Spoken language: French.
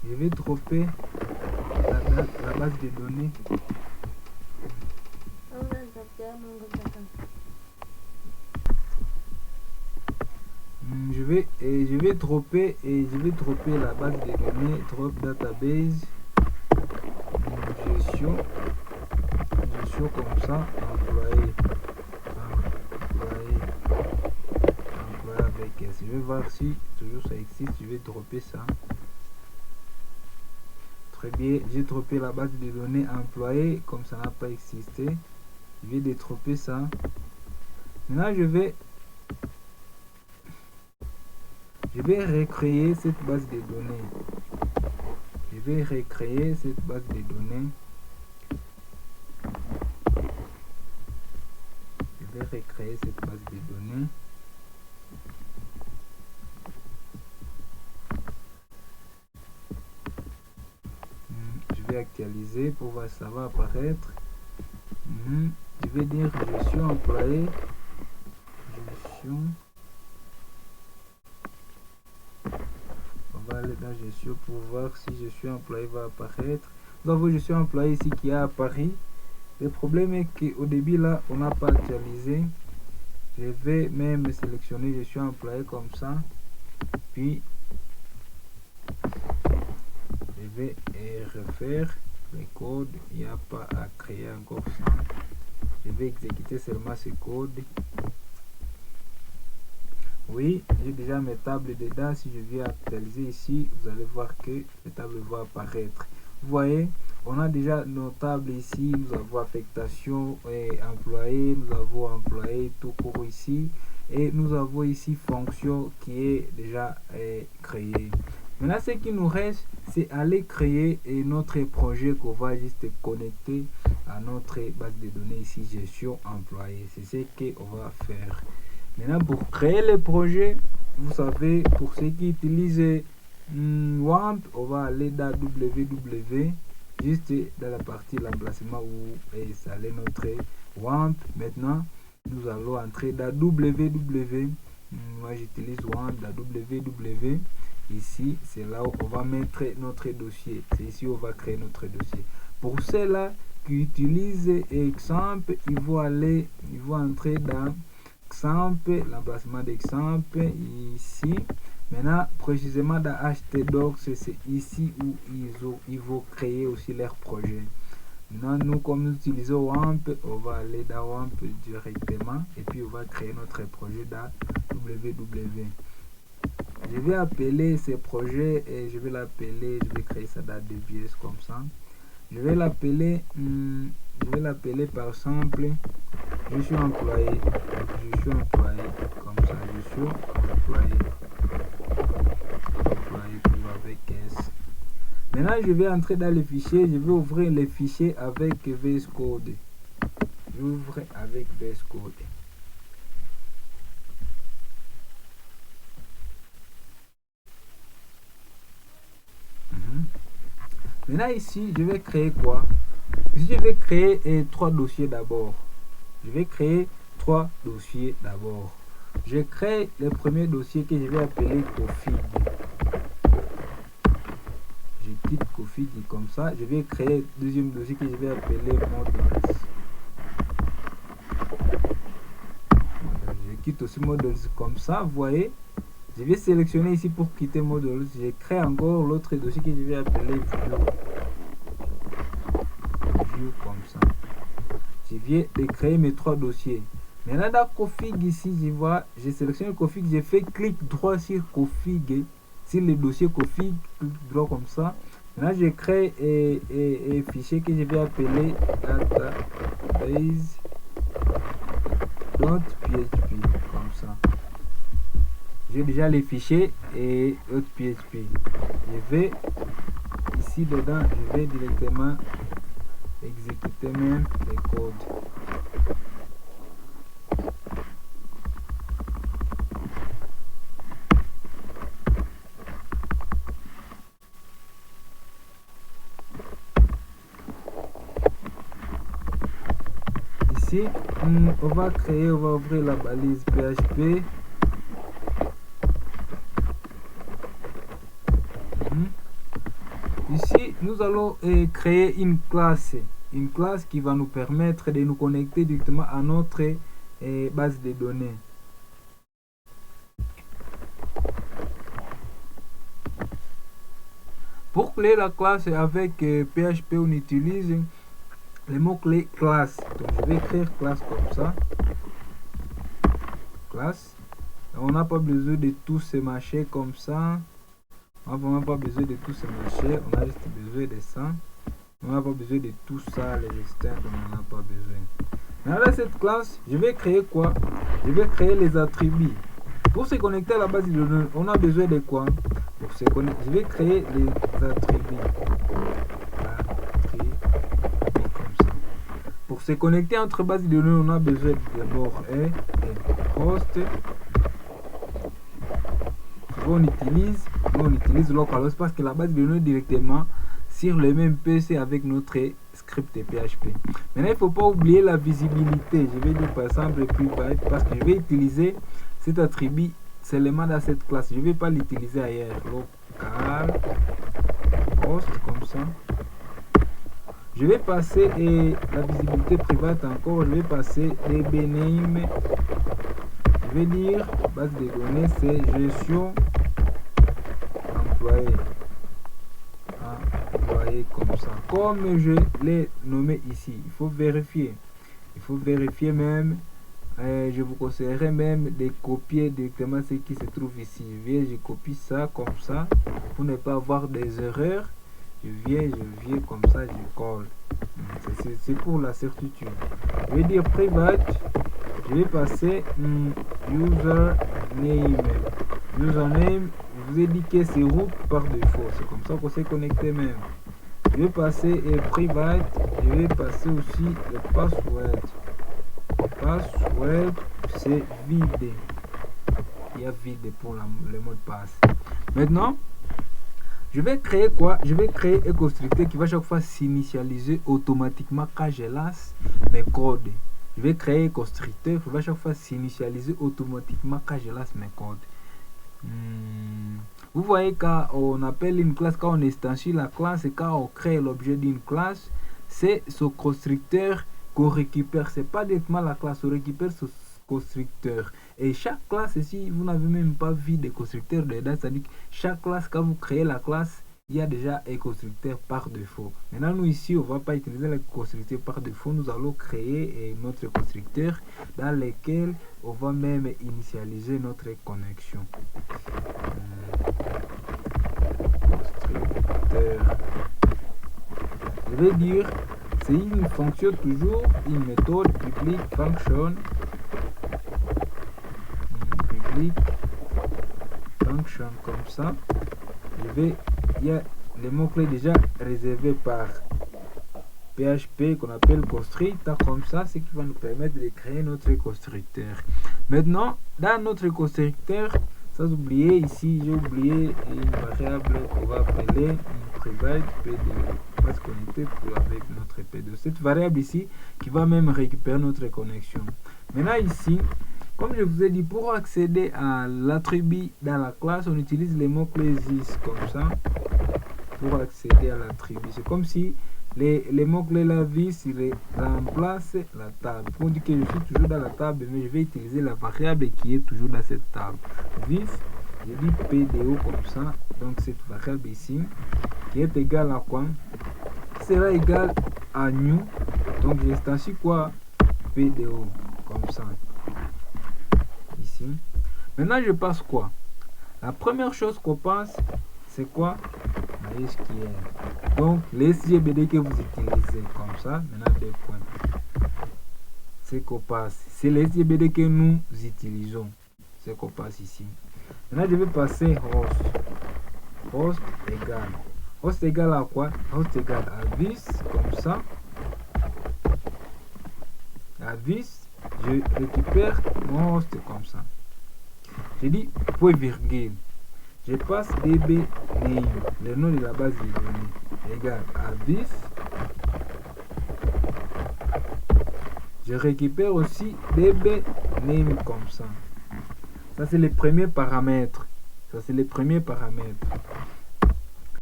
Je vais dropper la base de données. Je vais dropper la base de données drop database gestion comme ça, employé avec S. Je vais voir si toujours ça existe. Je vais dropper ça. Très bien, j'ai droppé la base de données employé comme ça n'a pas existé. Je vais détropper ça. Maintenant je vais recréer cette base de données. Je vais recréer cette base de données. Je vais actualiser pour voir si ça va apparaître. Je vais dire gestion employé. Gestion. On va aller dans gestion pour voir si je suis employé va apparaître. Nous avons je suis employé ici qui a apparu. Le problème est qu'au début là on n'a pas actualisé. Je vais même sélectionner je suis employé comme ça. Puis je vais refaire les codes. Il n'y a pas à créer encore ça. Je vais exécuter seulement ce code. Oui, j'ai déjà mes tables dedans. Si je viens actualiser ici, vous allez voir que les tables vont apparaître. Vous voyez, on a déjà nos tables ici. Nous avons affectation et employé. Nous avons employé tout court ici. Et nous avons ici fonction qui est déjà créée. Maintenant, ce qui nous reste, c'est aller créer notre projet qu'on va juste connecter à notre base de données ici, gestion employé. C'est ce qu'on va faire. Maintenant, pour créer le projet, vous savez, pour ceux qui utilisent WAMP, on va aller dans www, juste dans la partie l'emplacement où est installé notre WAMP. Maintenant, nous allons entrer dans www. Moi, j'utilise WAMP dans www. Ici, c'est là où on va mettre notre dossier. C'est ici où on va créer notre dossier. Pour ceux-là qui utilisent exemple, ils vont entrer dans exemple, l'emplacement d'exemple ici. Maintenant, précisément dans htdocs, c'est ici où ils vont créer aussi leur projet. Maintenant, nous, comme nous utilisons WAMP, on va aller dans WAMP directement et puis on va créer notre projet dans www. Je vais appeler ce projet et je vais créer ça dans DBS comme ça. Je vais l'appeler par exemple, je suis employé comme ça, je suis employé avec S. Maintenant, je vais entrer dans le fichier, je vais ouvrir le fichier avec VS Code. J'ouvre avec VS Code. Maintenant ici, je vais créer quoi? Ici, je vais créer 3 dossiers d'abord. Je vais créer 3 dossiers d'abord. Je crée le premier dossier que je vais appeler config. Je quitte config comme ça. Je vais créer le deuxième dossier que je vais appeler models. Je quitte aussi models comme ça. Vous voyez, je vais sélectionner ici pour quitter models. Je crée encore l'autre dossier que je vais appeler view. Comme ça. Je viens de créer mes 3 dossiers. Maintenant dans config ici, je sélectionne config, je fais clic droit sur config, sur le dossier config, clic droit comme ça. Maintenant je crée un fichier que je vais appeler database.php comme ça. J'ai déjà les fichiers et autres PHP. Je vais ici dedans, je vais directement exécuter même les codes. Ici, on va ouvrir la balise PHP. Ici, nous allons créer une classe qui va nous permettre de nous connecter directement à notre base de données. Pour créer la classe avec PHP, on utilise le mot-clé classe. Donc, je vais écrire classe comme ça. Classe. On n'a pas besoin de tous ces machins comme ça. On n'a vraiment pas besoin de tous ces machins. On a juste besoin de ça. On n'a pas besoin de tout ça, les restants, on n'en a pas besoin. Maintenant, dans cette classe, je vais créer quoi? Je vais créer les attributs. Pour se connecter à la base de données, on a besoin de quoi? Pour se connecter, je vais créer les attributs. Comme ça. Pour se connecter entre bases de données, on a besoin d'abord et host. On utilise localhost parce que la base de données directement sur le même PC avec notre script PHP. Maintenant, il ne faut pas oublier la visibilité. Je vais dire par exemple private parce que je vais utiliser cet attribut seulement dans cette classe. Je ne vais pas l'utiliser ailleurs. Local host comme ça. Je vais passer la visibilité private encore. Je vais passer dbname. Je vais dire base de données, c'est gestion employé. Comme ça. Comme je l'ai nommé ici, il faut vérifier. Il faut vérifier même. Je vous conseillerais même de copier directement ce qui se trouve ici. Je copie ça comme ça pour ne pas avoir des erreurs. Je viens comme ça, je colle. C'est pour la certitude. Je vais dire private. Je vais passer username. Username, je vous ai dit que c'est root par défaut. C'est comme ça qu'on s'est connecté même. Je vais passer private. Je vais passer aussi le password. Password, c'est vide. Il y a vide pour le mot de passe. Maintenant, je vais créer quoi? Je vais créer un constructeur qui va chaque fois s'initialiser automatiquement quand je lance mes codes. Je vais créer un constructeur qui va chaque fois s'initialiser automatiquement quand je lance mes codes. Vous voyez, quand on appelle une classe, quand on instancie la classe et quand on crée l'objet d'une classe, c'est ce constructeur qu'on récupère. C'est pas directement la classe, on récupère ce constructeur. Et chaque classe ici, vous n'avez même pas vu de constructeur dedans. C'est-à-dire que chaque classe, quand vous créez la classe, il y a déjà un constructeur par défaut. Maintenant, nous ici, on ne va pas utiliser le constructeur par défaut. Nous allons créer notre constructeur dans lequel on va même initialiser notre connexion. Constructeur. Je vais dire, c'est une fonction toujours, une méthode public function. Public function comme ça. Il y a les mots-clés déjà réservés par PHP qu'on appelle constructeur comme ça, ce qui va nous permettre de créer notre constructeur. Maintenant, dans notre constructeur, sans oublier ici, j'ai oublié une variable qu'on va appeler private PDO. On va se connecter avec notre PDO. Cette variable ici qui va même récupérer notre connexion. Maintenant ici, comme je vous ai dit, pour accéder à l'attribut dans la classe, on utilise les mots-clés this comme ça. Pour accéder à l'attribut, c'est comme si les mots-clés là, this, il remplace la table. Pour dire que je suis toujours dans la table, mais je vais utiliser la variable qui est toujours dans cette table. This, je dis PDO comme ça. Donc cette variable ici, qui est égale à quoi? Sera égale à new. Donc j'instancie quoi? PDO comme ça. Ici. Maintenant, je passe quoi? La première chose qu'on passe, c'est quoi? MySQL. Donc, les SGBD que vous utilisez comme ça, maintenant des points. C'est qu'on passe. C'est les SGBD que nous utilisons. C'est qu'on passe ici. Maintenant, je vais passer host. Host égale. Host égale à quoi? Host égale à this, comme ça. À this, je récupère mon host comme ça. Je dis point virgule. Je passe db name, le nom de la base de données, égale à this. Je récupère aussi db name comme ça. Ça c'est le premier paramètre. Ça c'est le premier paramètre.